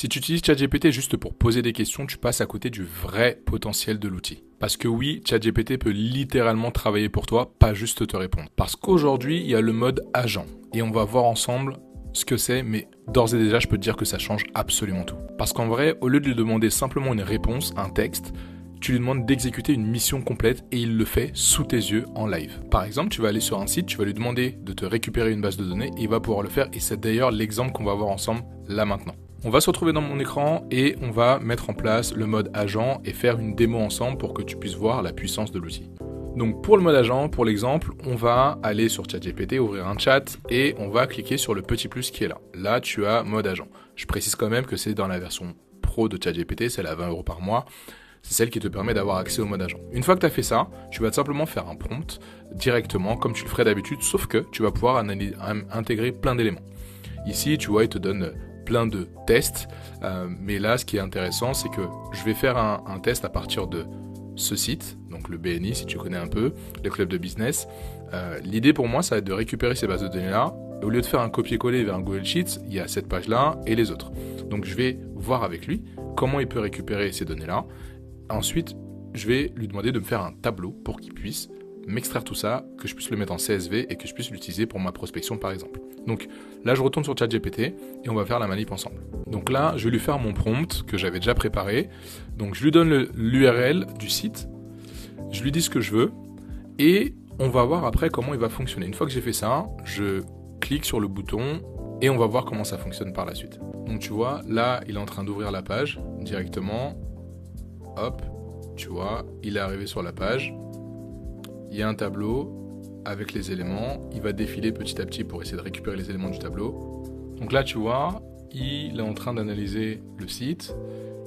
Si tu utilises ChatGPT juste pour poser des questions, tu passes à côté du vrai potentiel de l'outil. Parce que oui, ChatGPT peut littéralement travailler pour toi, pas juste te répondre. Parce qu'aujourd'hui, il y a le mode agent. Et on va voir ensemble ce que c'est, mais d'ores et déjà, je peux te dire que ça change absolument tout. Parce qu'en vrai, au lieu de lui demander simplement une réponse, un texte, tu lui demandes d'exécuter une mission complète et il le fait sous tes yeux en live. Par exemple, tu vas aller sur un site, tu vas lui demander de te récupérer une base de données et il va pouvoir le faire. Et c'est d'ailleurs l'exemple qu'on va voir ensemble là maintenant. On va se retrouver dans mon écran et on va mettre en place le mode agent et faire une démo ensemble pour que tu puisses voir la puissance de l'outil. Donc pour le mode agent, pour l'exemple, on va aller sur ChatGPT, ouvrir un chat et on va cliquer sur le petit plus qui est là. Là, tu as mode agent. Je précise quand même que c'est dans la version pro de ChatGPT, c'est à 20 € par mois. C'est celle qui te permet d'avoir accès au mode agent. Une fois que tu as fait ça, tu vas simplement faire un prompt directement comme tu le ferais d'habitude, sauf que tu vas pouvoir intégrer plein d'éléments. Ici, tu vois, il te donne plein de tests, mais là, ce qui est intéressant, c'est que je vais faire un test à partir de ce site, donc le BNI, si tu connais un peu, le club de business. L'idée pour moi, ça va être de récupérer ces bases de données-là. Au lieu de faire un copier-coller vers un Google Sheets, il y a cette page-là et les autres. Donc, je vais voir avec lui comment il peut récupérer ces données-là. Ensuite, je vais lui demander de me faire un tableau pour qu'il puisse m'extraire tout ça, que je puisse le mettre en CSV et que je puisse l'utiliser pour ma prospection par exemple. Donc là, je retourne sur ChatGPT et on va faire la manip ensemble. Donc là, je vais lui faire mon prompt que j'avais déjà préparé. Donc je lui donne l'URL du site, je lui dis ce que je veux et on va voir après comment il va fonctionner. Une fois que j'ai fait ça, je clique sur le bouton et on va voir comment ça fonctionne par la suite. Donc tu vois, là, il est en train d'ouvrir la page directement. Hop, tu vois, il est arrivé sur la page. Il y a un tableau avec les éléments. Il va défiler petit à petit pour essayer de récupérer les éléments du tableau. Donc là, tu vois, il est en train d'analyser le site.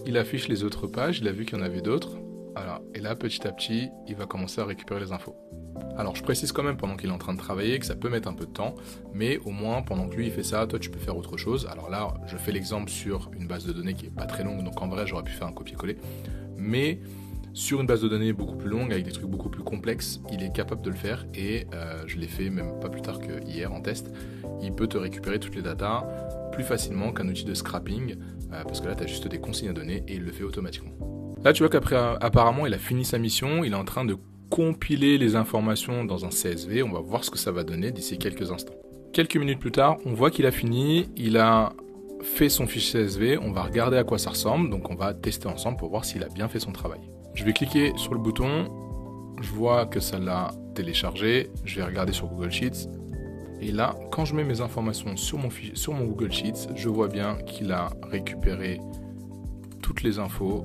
Il affiche les autres pages. Il a vu qu'il y en avait d'autres. Voilà. Et là, petit à petit, il va commencer à récupérer les infos. Alors, je précise quand même pendant qu'il est en train de travailler que ça peut mettre un peu de temps. Mais au moins, pendant que lui, il fait ça, toi, tu peux faire autre chose. Alors là, je fais l'exemple sur une base de données qui n'est pas très longue. Donc en vrai, j'aurais pu faire un copier-coller. Mais sur une base de données beaucoup plus longue, avec des trucs beaucoup plus complexes, il est capable de le faire et je l'ai fait même pas plus tard que hier en test. Il peut te récupérer toutes les datas plus facilement qu'un outil de scrapping parce que là, tu as juste des consignes à donner et il le fait automatiquement. Là, tu vois qu'après, apparemment, il a fini sa mission, il est en train de compiler les informations dans un CSV. On va voir ce que ça va donner d'ici quelques instants. Quelques minutes plus tard, on voit qu'il a fini, il a fait son fichier CSV, on va regarder à quoi ça ressemble, donc on va tester ensemble pour voir s'il a bien fait son travail. Je vais cliquer sur le bouton, je vois que ça l'a téléchargé, je vais regarder sur Google Sheets, et là, quand je mets mes informations sur mon Google Sheets, je vois bien qu'il a récupéré toutes les infos,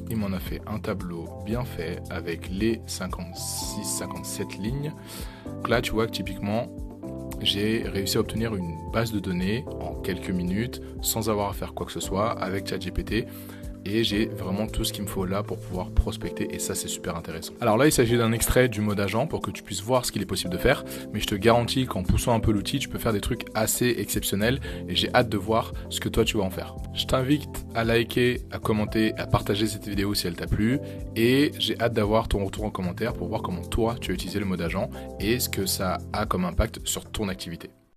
il m'en a fait un tableau bien fait avec les 56-57 lignes. Donc là, tu vois que typiquement, j'ai réussi à obtenir une base de données en quelques minutes sans avoir à faire quoi que ce soit avec ChatGPT et j'ai vraiment tout ce qu'il me faut là pour pouvoir prospecter et ça c'est super intéressant. Alors là il s'agit d'un extrait du mode agent pour que tu puisses voir ce qu'il est possible de faire, mais je te garantis qu'en poussant un peu l'outil tu peux faire des trucs assez exceptionnels et j'ai hâte de voir ce que toi tu vas en faire. Je t'invite à liker, à commenter, à partager cette vidéo si elle t'a plu et j'ai hâte d'avoir ton retour en commentaire pour voir comment toi tu as utilisé le mode agent et ce que ça a comme impact sur ton activité.